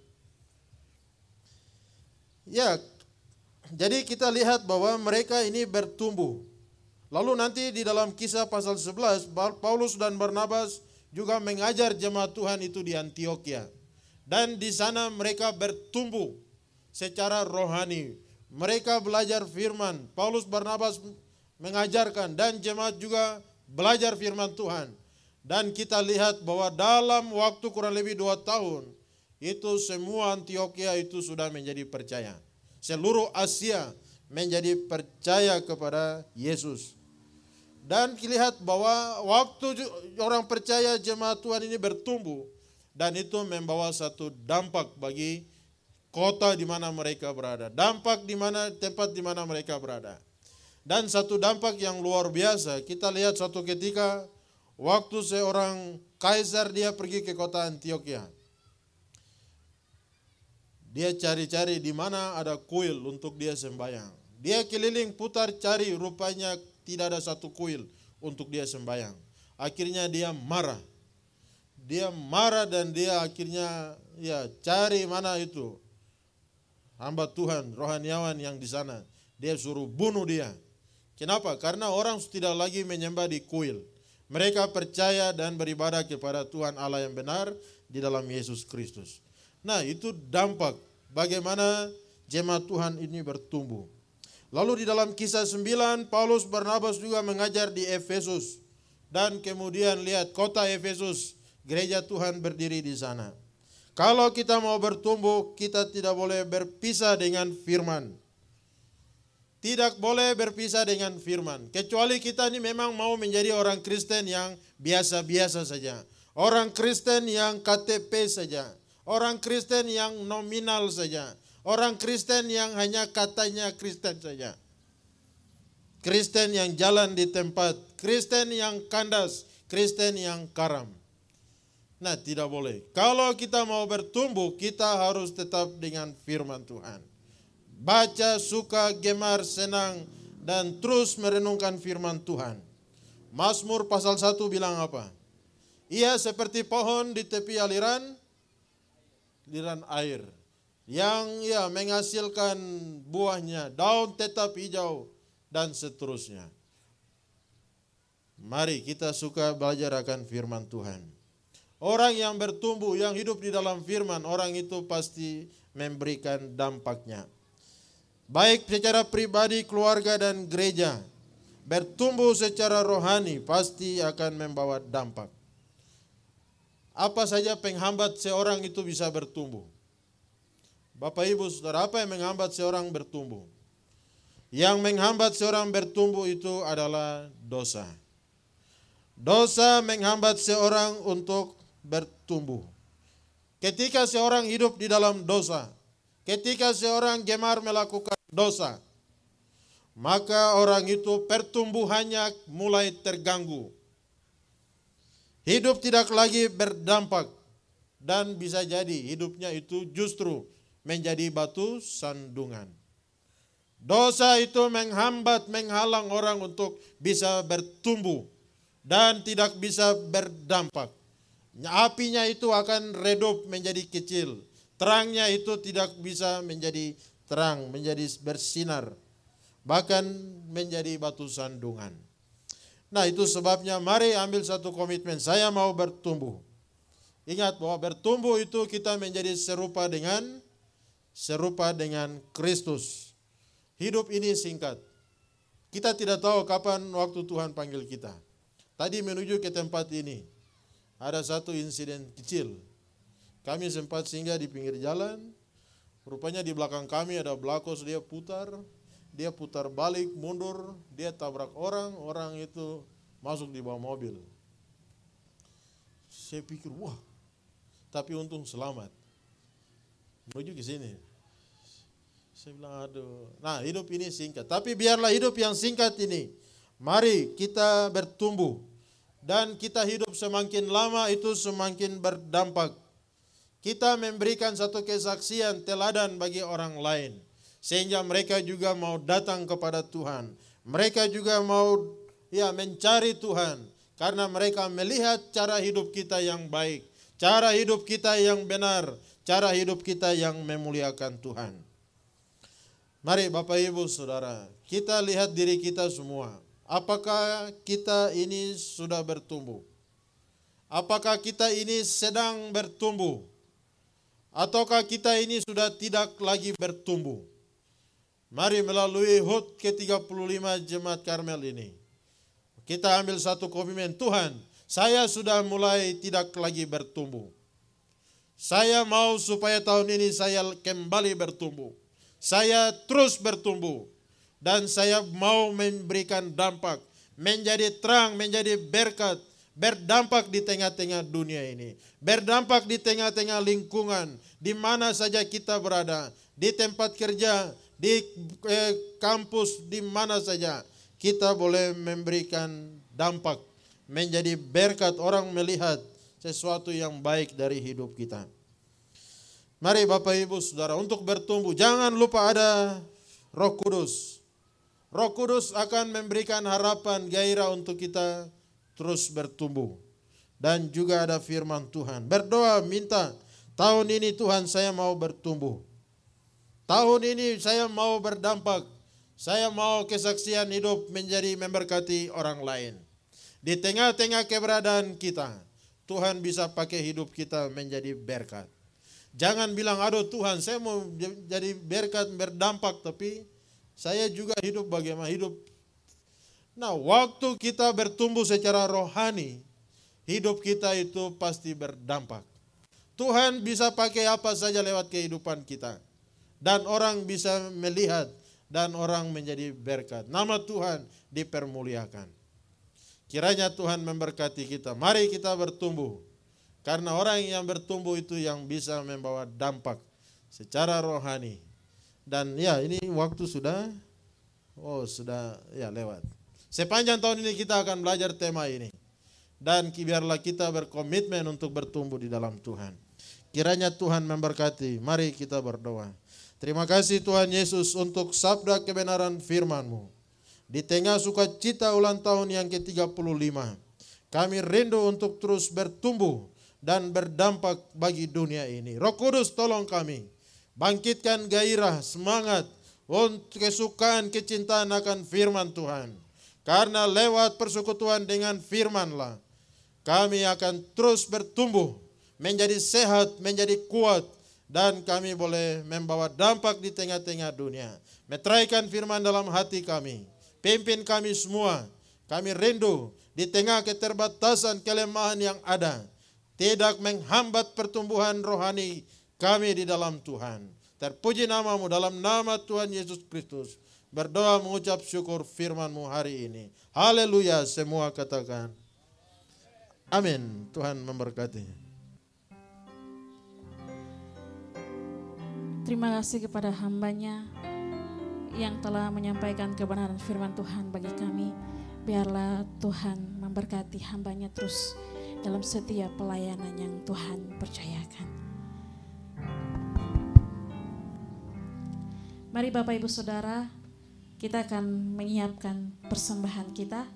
Ya, jadi kita lihat bahwa mereka ini bertumbuh. Lalu nanti di dalam Kisah pasal 11, Paulus dan Barnabas juga mengajar jemaat Tuhan itu di Antioquia. Dan di sana mereka bertumbuh secara rohani. Mereka belajar firman. Paulus Barnabas mengajarkan dan jemaat juga belajar firman Tuhan. Dan kita lihat bahwa dalam waktu kurang lebih 2 tahun, itu semua Antioquia itu sudah menjadi percaya. Seluruh Asia menjadi percaya kepada Yesus. Dan dilihat bahwa waktu orang percaya jemaat Tuhan ini bertumbuh. Dan itu membawa satu dampak bagi kota di mana mereka berada. Dampak di mana tempat di mana mereka berada. Dan satu dampak yang luar biasa. Kita lihat suatu ketika waktu seorang kaisar dia pergi ke kota Antioquia. Dia cari-cari di mana ada kuil untuk dia sembahyang. Dia keliling putar cari, rupanya tidak ada satu kuil untuk dia sembahyang. Akhirnya dia marah. Dia marah dan dia akhirnya ya cari mana itu hamba Tuhan, rohaniawan yang di sana. Dia suruh bunuh dia. Kenapa? Karena orang tidak lagi menyembah di kuil. Mereka percaya dan beribadah kepada Tuhan Allah yang benar di dalam Yesus Kristus. Nah, itu dampak bagaimana jemaat Tuhan ini bertumbuh. Lalu di dalam Kisah 9, Paulus Barnabas juga mengajar di Efesus. Dan kemudian lihat kota Efesus, gereja Tuhan berdiri di sana. Kalau kita mau bertumbuh, kita tidak boleh berpisah dengan firman. Tidak boleh berpisah dengan firman. Kecuali kita ini memang mau menjadi orang Kristen yang biasa-biasa saja. Orang Kristen yang KTP saja. Orang Kristen yang nominal saja. Orang Kristen yang hanya katanya Kristen saja. Kristen yang jalan di tempat. Kristen yang kandas. Kristen yang karam. Nah, tidak boleh. Kalau kita mau bertumbuh, kita harus tetap dengan firman Tuhan. Baca, suka, gemar, senang, dan terus merenungkan firman Tuhan. Mazmur pasal 1 bilang apa? Ia seperti pohon di tepi aliran air. Yang menghasilkan buahnya, daun tetap hijau, dan seterusnya. Mari kita suka belajar akan firman Tuhan. Orang yang bertumbuh, yang hidup di dalam firman, orang itu pasti memberikan dampaknya. Baik secara pribadi, keluarga, dan gereja. Bertumbuh secara rohani pasti akan membawa dampak. Apa saja penghambat seorang itu bisa bertumbuh? Bapak Ibu Saudara, apa yang menghambat seorang bertumbuh? Yang menghambat seorang bertumbuh itu adalah dosa. Dosa menghambat seorang untuk bertumbuh. Ketika seorang hidup di dalam dosa, ketika seorang gemar melakukan dosa, maka orang itu pertumbuhannya mulai terganggu. Hidup tidak lagi berdampak. Dan bisa jadi hidupnya itu justru menjadi batu sandungan. Dosa itu menghambat, menghalang orang untuk bisa bertumbuh dan tidak bisa berdampak. Apinya itu akan redup menjadi kecil. Terangnya itu tidak bisa menjadi terang, menjadi bersinar. Bahkan menjadi batu sandungan. Nah, itu sebabnya mari ambil satu komitmen. Saya mau bertumbuh. Ingat bahwa bertumbuh itu kita menjadi serupa dengan Kristus. Hidup ini singkat. Kita tidak tahu kapan waktu Tuhan panggil kita. Tadi menuju ke tempat ini, ada satu insiden kecil. Kami sempat singgah di pinggir jalan. Rupanya di belakang kami ada belakos, dia putar balik, mundur, dia tabrak orang, orang itu masuk di bawah mobil. Saya pikir, wah, tapi untung selamat. Menuju ke sini. Saya bilang, aduh. Nah, hidup ini singkat. Tapi biarlah hidup yang singkat ini. Mari kita bertumbuh. Dan kita hidup semakin lama itu semakin berdampak. Kita memberikan satu kesaksian teladan bagi orang lain. Sehingga mereka juga mau datang kepada Tuhan. Mereka juga mau mencari Tuhan. Karena mereka melihat cara hidup kita yang baik. Cara hidup kita yang benar, cara hidup kita yang memuliakan Tuhan. Mari Bapak Ibu Saudara, kita lihat diri kita semua. Apakah kita ini sudah bertumbuh? Apakah kita ini sedang bertumbuh? Ataukah kita ini sudah tidak lagi bertumbuh? Mari melalui HUT ke-35 Jemaat Karmel ini. Kita ambil satu komitmen, Tuhan, saya sudah mulai tidak lagi bertumbuh. Saya mau supaya tahun ini saya kembali bertumbuh. Saya terus bertumbuh. Dan saya mau memberikan dampak. Menjadi terang, menjadi berkat. Berdampak di tengah-tengah dunia ini. Berdampak di tengah-tengah lingkungan. Di mana saja kita berada. Di tempat kerja, di kampus, di mana saja. Kita boleh memberikan dampak. Menjadi berkat, orang melihat sesuatu yang baik dari hidup kita. Mari Bapak Ibu Saudara, untuk bertumbuh jangan lupa ada Roh Kudus. Roh Kudus akan memberikan harapan, gairah untuk kita terus bertumbuh. Dan juga ada firman Tuhan. Berdoa, minta, tahun ini Tuhan saya mau bertumbuh. Tahun ini saya mau berdampak. Saya mau kesaksian hidup menjadi memberkati orang lain. Di tengah-tengah keberadaan kita, Tuhan bisa pakai hidup kita menjadi berkat. Jangan bilang, aduh Tuhan saya mau jadi berkat, berdampak, tapi saya juga hidup bagaimana hidup. Nah, waktu kita bertumbuh secara rohani, hidup kita itu pasti berdampak. Tuhan bisa pakai apa saja lewat kehidupan kita. Dan orang bisa melihat, dan orang menjadi berkat. Nama Tuhan dipermuliakan. Kiranya Tuhan memberkati kita. Mari kita bertumbuh. Karena orang yang bertumbuh itu yang bisa membawa dampak secara rohani. Dan ini waktu sudah lewat. Sepanjang tahun ini kita akan belajar tema ini. Dan biarlah kita berkomitmen untuk bertumbuh di dalam Tuhan. Kiranya Tuhan memberkati. Mari kita berdoa. Terima kasih Tuhan Yesus untuk sabda kebenaran firman-Mu. Di tengah sukacita ulang tahun yang ke-35, kami rindu untuk terus bertumbuh dan berdampak bagi dunia ini. Roh Kudus tolong kami, bangkitkan gairah, semangat, untuk kesukaan, kecintaan akan firman Tuhan. Karena lewat persekutuan dengan firman-Lah, kami akan terus bertumbuh, menjadi sehat, menjadi kuat, dan kami boleh membawa dampak di tengah-tengah dunia. Meteraikan firman dalam hati kami. Pimpin kami semua. Kami rindu di tengah keterbatasan kelemahan yang ada. Tidak menghambat pertumbuhan rohani kami di dalam Tuhan. Terpuji nama-Mu dalam nama Tuhan Yesus Kristus. Berdoa mengucap syukur firman-Mu hari ini. Haleluya, semua katakan. Amin. Tuhan memberkati. Terima kasih kepada hamba-Nya yang telah menyampaikan kebenaran firman Tuhan bagi kami. Biarlah Tuhan memberkati hamba-Nya terus dalam setiap pelayanan yang Tuhan percayakan. Mari Bapak Ibu Saudara, kita akan menyiapkan persembahan kita.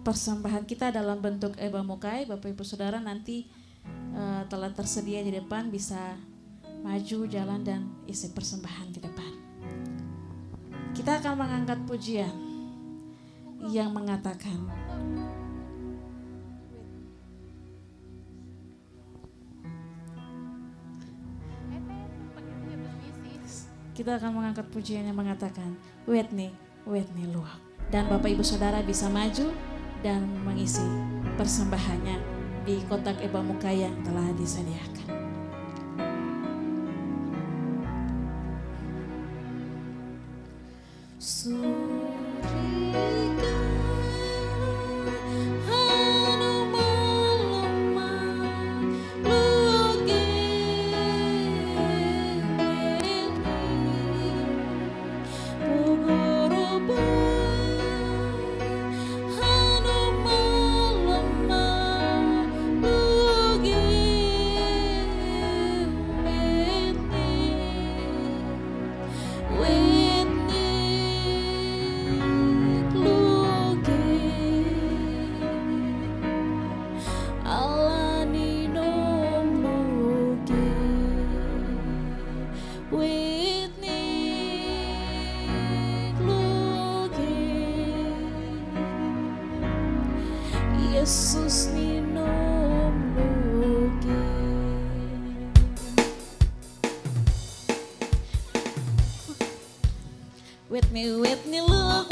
Persembahan kita dalam bentuk Eba Mukai. Bapak Ibu Saudara nanti telah tersedia di depan, bisa maju jalan dan isi persembahan di depan. Kita akan mengangkat pujian yang mengatakan, kita akan mengangkat pujian yang mengatakan, Whitney luak. Dan Bapak Ibu Saudara bisa maju dan mengisi persembahannya di kotak Eba Mukai yang telah disediakan. Yesus minum luki. Whitney look, Whitney look.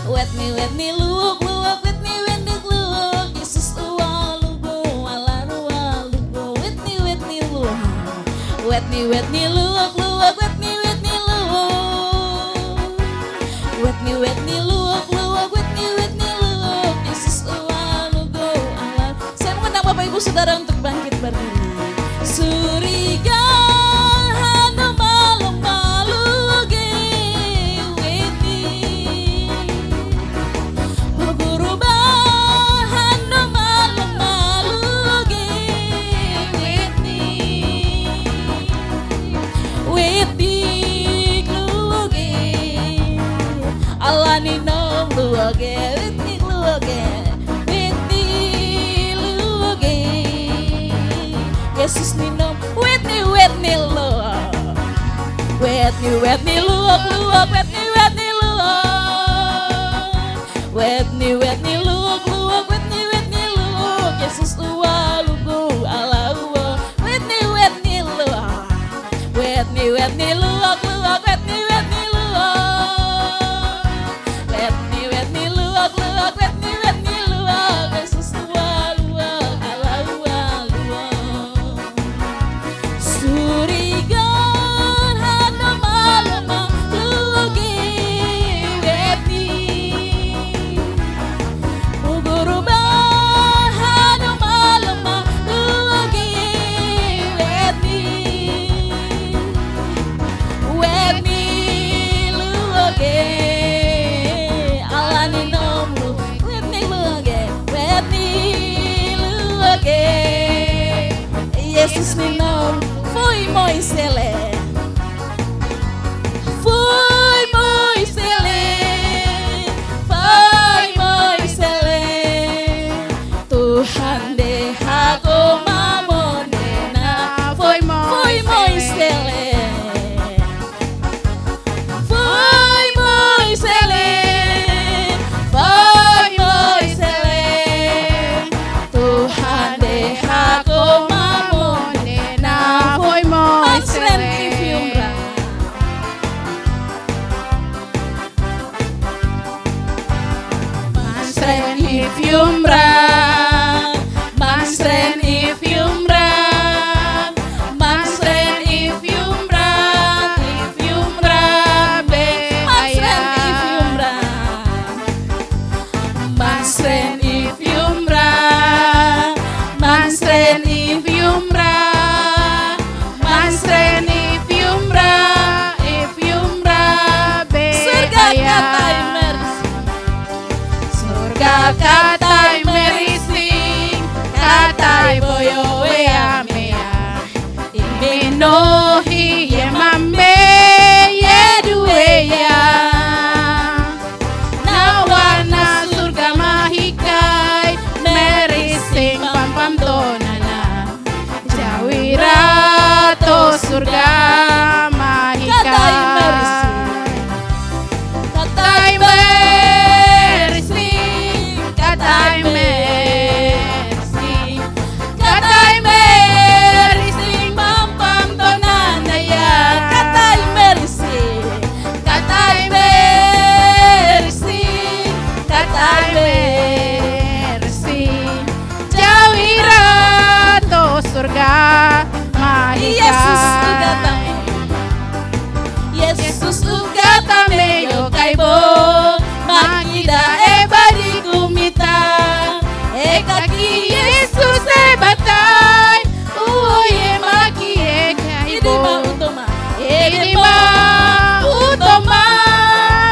Whitney look, Whitney look. Yesus ualugo, alarualugo. Whitney look. Whitney look, Whitney look. Whitney look. Bapak Ibu Saudara untuk bangkit berdiri. Suriga hanu malu-malu ge Whitney. Berubah hanu malu-malu ge Whitney. Whitney kluge alani nom luge Whitney kluge. Yesus minum Whitney look. Whitney look. Whitney look. Whitney look. Yesus ualugo alaua. Whitney look. Whitney look. Whitney look. Yesus ualugo alaua. Surigan hana malama lugi Whitney. Berubah hana malama lugi Whitney. Whitney lugi alani nomlu. Whitney lugi. Yesus minum. Foi Moisele, Tuhan deha koma monena. Foi Moisele, Tuhan deha koma monena. Foi Moisele. surga mahikai. Katai merisi. Katai merisi, katai merisi, katai merisi, mampam tonanaya. Katai merisi. Katai merisi, katai merisi, jawira to surga mahikai. Yesus uga tame. Yesus uga tame yo kaibo. Makida ebadi kumita. Kaki Yesus ebatai, uye maki Idima ekaibo. utoma. Edima utoma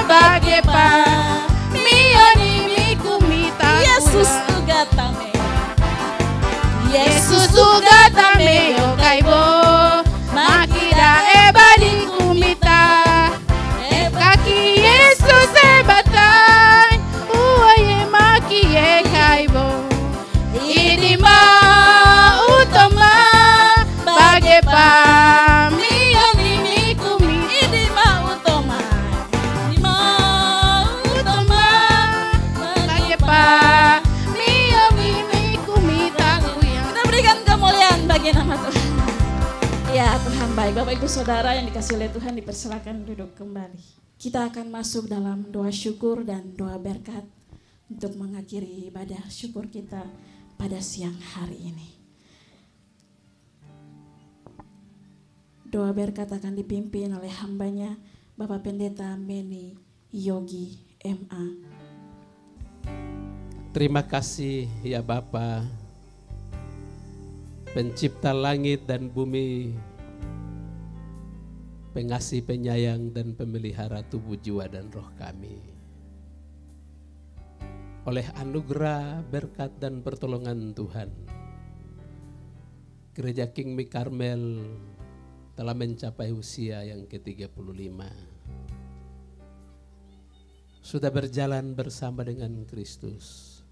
bagepa, mioni mikumita. Yesus uga tame. Yesus uga tame yo kaibo, makida ebadi kumita. Kaki Yesus ebatai, uye maki ekaibo. Idima utoma bagepa, mioni mikumita. Idima utoma. Idima utoma. Bagepa, mioni mikumita kuyang. Kita berikan kemuliaan bagi nama Tuhan. Ya Tuhan baik, Bapak Ibu Saudara yang dikasih oleh Tuhan, dipersilakan duduk kembali. Kita akan masuk dalam doa syukur dan doa berkat untuk mengakhiri ibadah syukur kita pada siang hari ini. Doa berkat akan dipimpin oleh hambanya Bapak Pendeta Meni Yogi MA. Terima kasih ya Bapa, pencipta langit dan bumi, pengasih, penyayang, dan pemelihara tubuh, jiwa, dan roh kami. Oleh anugerah, berkat, dan pertolongan Tuhan, Gereja King Mi Karmel telah mencapai usia yang ke-35. Sudah berjalan bersama dengan Kristus.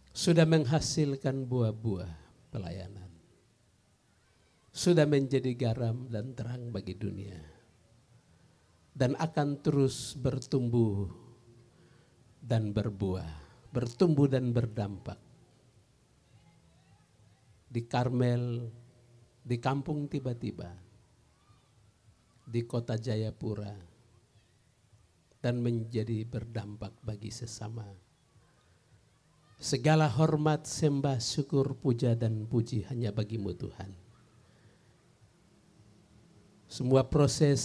Sudah menghasilkan buah-buah pelayanan. Sudah menjadi garam dan terang bagi dunia. Dan akan terus bertumbuh dan berbuah, bertumbuh dan berdampak. Di Karmel, di kampung Tiba-Tiba, di kota Jayapura, dan menjadi berdampak bagi sesama. Segala hormat, sembah, syukur, puja, dan puji hanya bagimu Tuhan. Semua proses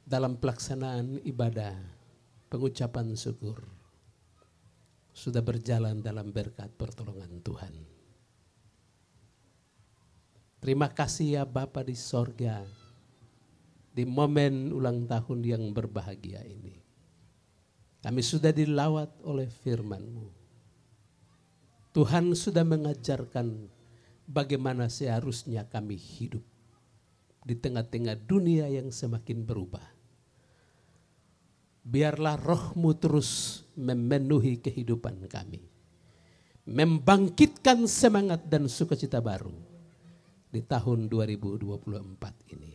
dalam pelaksanaan ibadah, pengucapan syukur, sudah berjalan dalam berkat pertolongan Tuhan. Terima kasih ya Bapa di sorga, di momen ulang tahun yang berbahagia ini. Kami sudah dilawat oleh firman-Mu. Tuhan sudah mengajarkan bagaimana seharusnya kami hidup di tengah-tengah dunia yang semakin berubah. Biarlah Roh-Mu terus memenuhi kehidupan kami, membangkitkan semangat dan sukacita baru di tahun 2024 ini.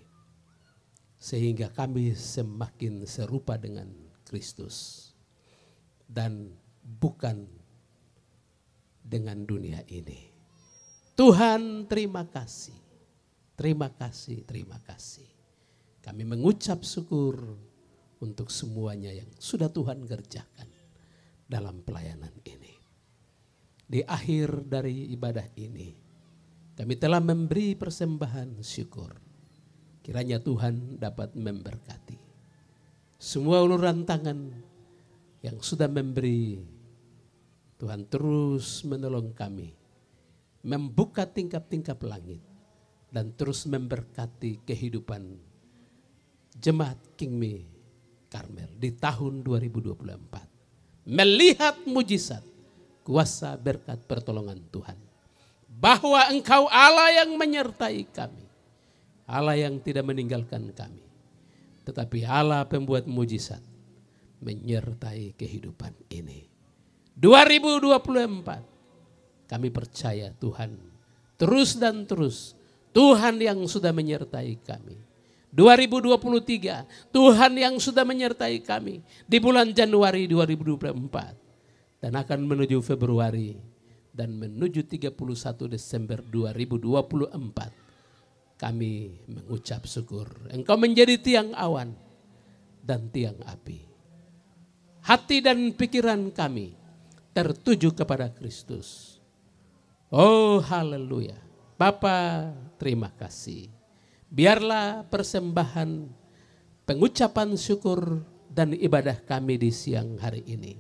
Sehingga kami semakin serupa dengan Kristus dan bukan dengan dunia ini. Tuhan terima kasih, terima kasih, terima kasih. Kami mengucap syukur untuk semuanya yang sudah Tuhan kerjakan dalam pelayanan ini. Di akhir dari ibadah ini, kami telah memberi persembahan syukur. Kiranya Tuhan dapat memberkati semua uluran tangan yang sudah memberi. Tuhan terus menolong kami, membuka tingkap-tingkap langit, dan terus memberkati kehidupan Jemaat King Mi Karmel di tahun 2024. Melihat mujizat, kuasa, berkat, pertolongan Tuhan. Bahwa Engkau Allah yang menyertai kami. Allah yang tidak meninggalkan kami. Tetapi Allah pembuat mujizat menyertai kehidupan ini. 2024 kami percaya Tuhan terus dan terus Tuhan yang sudah menyertai kami. 2023, Tuhan yang sudah menyertai kami di bulan Januari 2024 dan akan menuju Februari dan menuju 31 Desember 2024. Kami mengucap syukur. Engkau menjadi tiang awan dan tiang api. Hati dan pikiran kami tertuju kepada Kristus. Oh haleluya. Bapa, terima kasih. Biarlah persembahan, pengucapan syukur dan ibadah kami di siang hari ini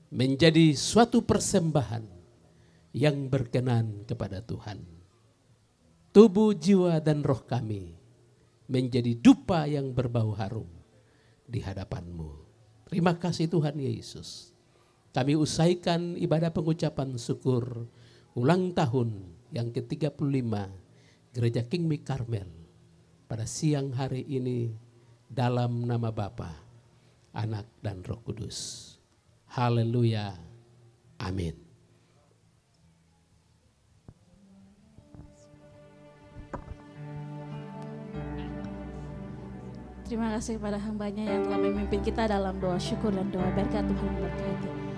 menjadi suatu persembahan yang berkenan kepada Tuhan. Tubuh, jiwa, dan roh kami menjadi dupa yang berbau harum di hadapan-Mu. Terima kasih Tuhan Yesus. Kami usaikan ibadah pengucapan syukur ulang tahun yang ke-35 Gereja King Mi Karmel pada siang hari ini dalam nama Bapa, Anak, dan Roh Kudus. Haleluya. Amin. Terima kasih kepada hambanya yang telah memimpin kita dalam doa syukur dan doa berkat. Tuhan memberkati.